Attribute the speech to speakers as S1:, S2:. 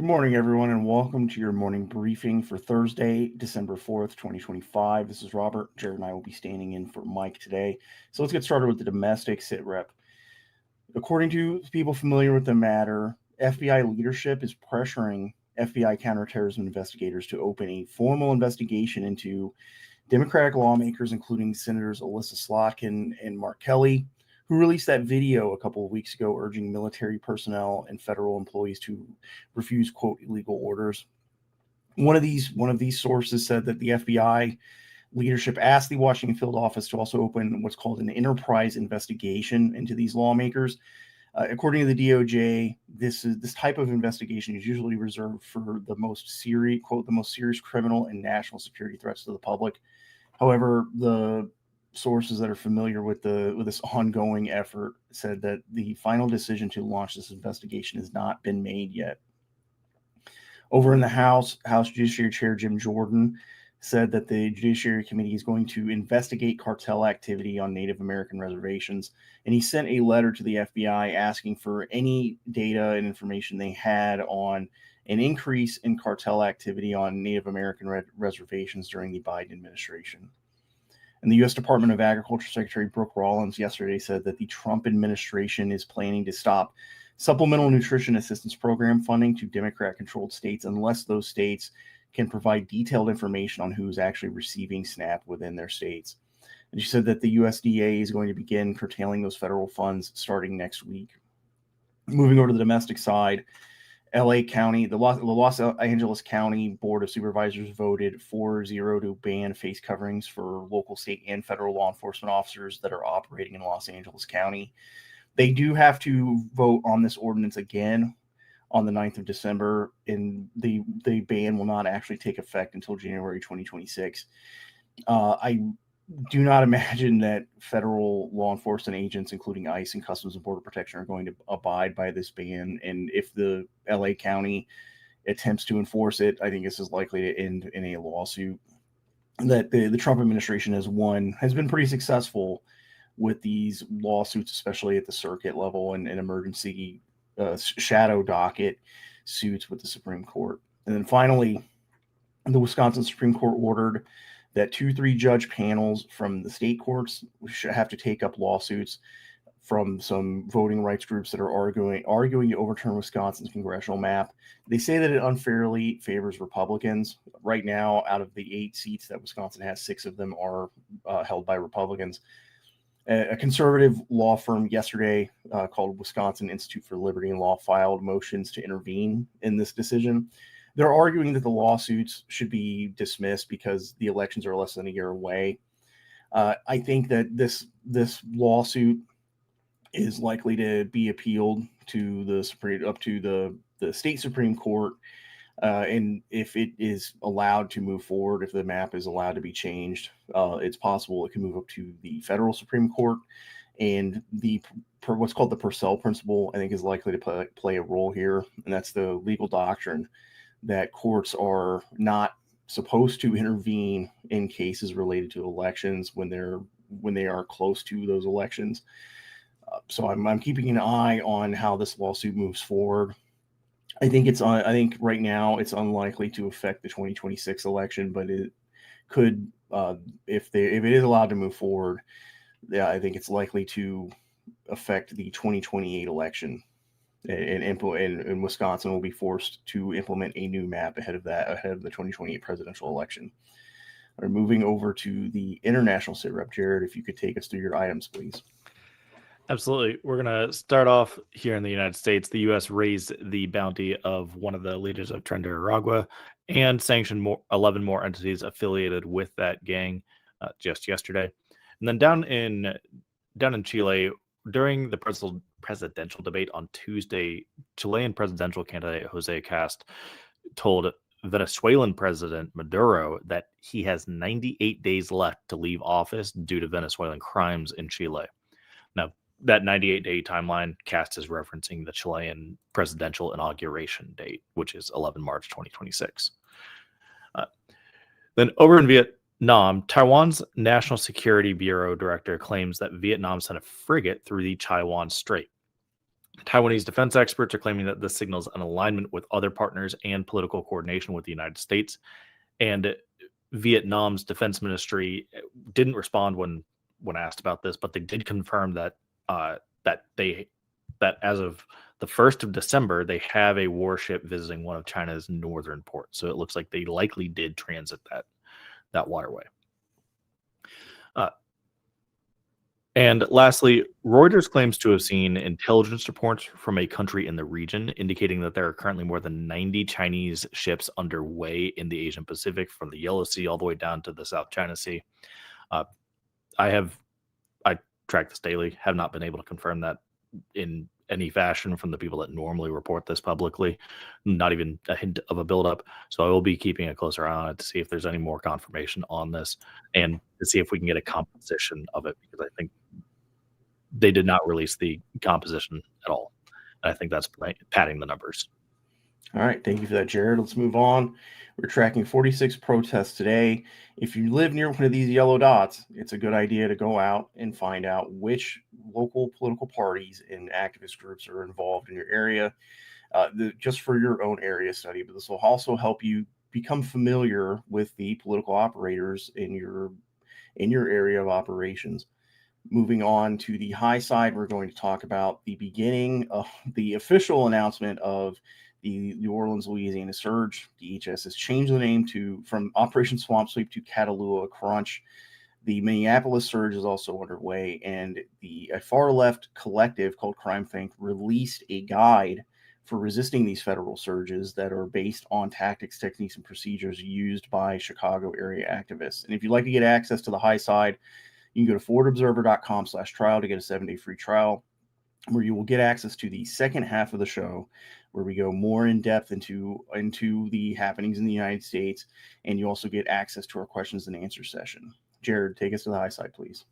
S1: morning, everyone, and welcome to your morning briefing for Thursday, December 4th, 2025. This is Robert. Jared and I will be standing in for Mike today. So let's get started with the domestic sit rep. According to people familiar with the matter, FBI leadership is pressuring FBI counterterrorism investigators to open a formal investigation into Democratic lawmakers, including Senators Alyssa Slotkin and Mark Kelly, who released that video a couple of weeks ago urging military personnel and federal employees to refuse, quote, illegal orders. One of these sources said that the FBI leadership asked the Washington field office to also open what's called an enterprise investigation into these lawmakers. According to the DOJ, this type of investigation is usually reserved for the most serious, quote, the most serious criminal and national security threats to the public. However, the sources that are familiar with this ongoing effort said that the final decision to launch this investigation has not been made yet. Over in the House Judiciary Chair Jim Jordan said that the Judiciary Committee is going to investigate cartel activity on Native American reservations, and he sent a letter to the FBI asking for any data and information they had on an increase in cartel activity on Native American reservations during the Biden administration. And the U.S. Department of Agriculture Secretary Brooke Rollins yesterday said that the Trump administration is planning to stop supplemental nutrition assistance program funding to Democrat-controlled states unless those states can provide detailed information on who's actually receiving SNAP within their states. And she said that the USDA is going to begin curtailing those federal funds starting next week. Moving over to the domestic side, LA County, the Los Angeles County Board of Supervisors voted 4-0 to ban face coverings for local, state, and federal law enforcement officers that are operating in Los Angeles County. They do have to vote on this ordinance again on the 9th of December, and the ban will not actually take effect until January 2026. I do not imagine that federal law enforcement agents, including ICE and Customs and Border Protection, are going to abide by this ban. And if the LA County attempts to enforce it, I think this is likely to end in a lawsuit. That the Trump administration has been pretty successful with these lawsuits, especially at the circuit level and emergency shadow docket suits with the Supreme Court. And then finally, the Wisconsin Supreme Court ordered that 2-3 judge panels from the state courts should have to take up lawsuits from some voting rights groups that are arguing to overturn Wisconsin's congressional map. They say that it unfairly favors Republicans. Right now, out of the 8 seats that Wisconsin has, 6 of them are held by Republicans. A conservative law firm yesterday called Wisconsin Institute for Liberty and Law filed motions to intervene in this decision. They're arguing that the lawsuits should be dismissed because the elections are less than a year away. I think that this lawsuit is likely to be appealed to the state Supreme Court, and if it is allowed to move forward, if the map is allowed to be changed, it's possible it can move up to the federal Supreme Court. And what's called the Purcell principle, I think, is likely to play a role here, and that's the legal doctrine that courts are not supposed to intervene in cases related to elections when they are close to those elections. So I'm keeping an eye on how this lawsuit moves forward. I think right now it's unlikely to affect the 2026 election, but it could, if it is allowed to move forward. Yeah, I think it's likely to affect the 2028 election. And Wisconsin will be forced to implement a new map ahead of the 2028 presidential election. We're moving over to the international sit rep. Jared, if you could take us through your items, please.
S2: Absolutely. We're going to start off here in the United States. The U.S. raised the bounty of one of the leaders of Trinidad and sanctioned 11 more entities affiliated with that gang just yesterday. And then down in Chile, during the presidential debate on Tuesday, Chilean presidential candidate Jose Cast told Venezuelan President Maduro that he has 98 days left to leave office due to Venezuelan crimes in Chile. Now, that 98-day timeline, Cast is referencing the Chilean presidential inauguration date, which is 11 March 2026. Then over in Vietnam, Taiwan's National Security Bureau director claims that Vietnam sent a frigate through the Taiwan Strait. Taiwanese defense experts are claiming that this signals an alignment with other partners and political coordination with the United States. And Vietnam's defense ministry didn't respond when asked about this, but they did confirm that that as of the 1st of December, they have a warship visiting one of China's northern ports. So it looks like they likely did transit that waterway. And lastly, Reuters claims to have seen intelligence reports from a country in the region indicating that there are currently more than 90 Chinese ships underway in the Asian Pacific from the Yellow Sea all the way down to the South China Sea. I track this daily, have not been able to confirm that in any fashion from the people that normally report this publicly, not even a hint of a buildup. So I will be keeping a closer eye on it to see if there's any more confirmation on this and to see if we can get a composition of it, because I think they did not release the composition at all. And I think that's padding the numbers.
S1: All right. Thank you for that, Jared. Let's move on. We're tracking 46 protests today. If you live near one of these yellow dots, it's a good idea to go out and find out which local political parties and activist groups are involved in your area, just for your own area study. But this will also help you become familiar with the political operators in your area of operations. Moving on to the high side, we're going to talk about the beginning of the official announcement of the New Orleans, Louisiana surge. DHS has changed the name from Operation Swamp Sweep to Catalua Crunch. The Minneapolis surge is also underway, and a far-left collective called Crime Think released a guide for resisting these federal surges that are based on tactics, techniques, and procedures used by Chicago area activists. And if you'd like to get access to the high side, you can go to forwardobserver.com/trial to get a 7-day free trial, where you will get access to the second half of the show, where we go more in depth into the happenings in the United States, and you also get access to our questions and answer session. Jared, take us to the high side, please.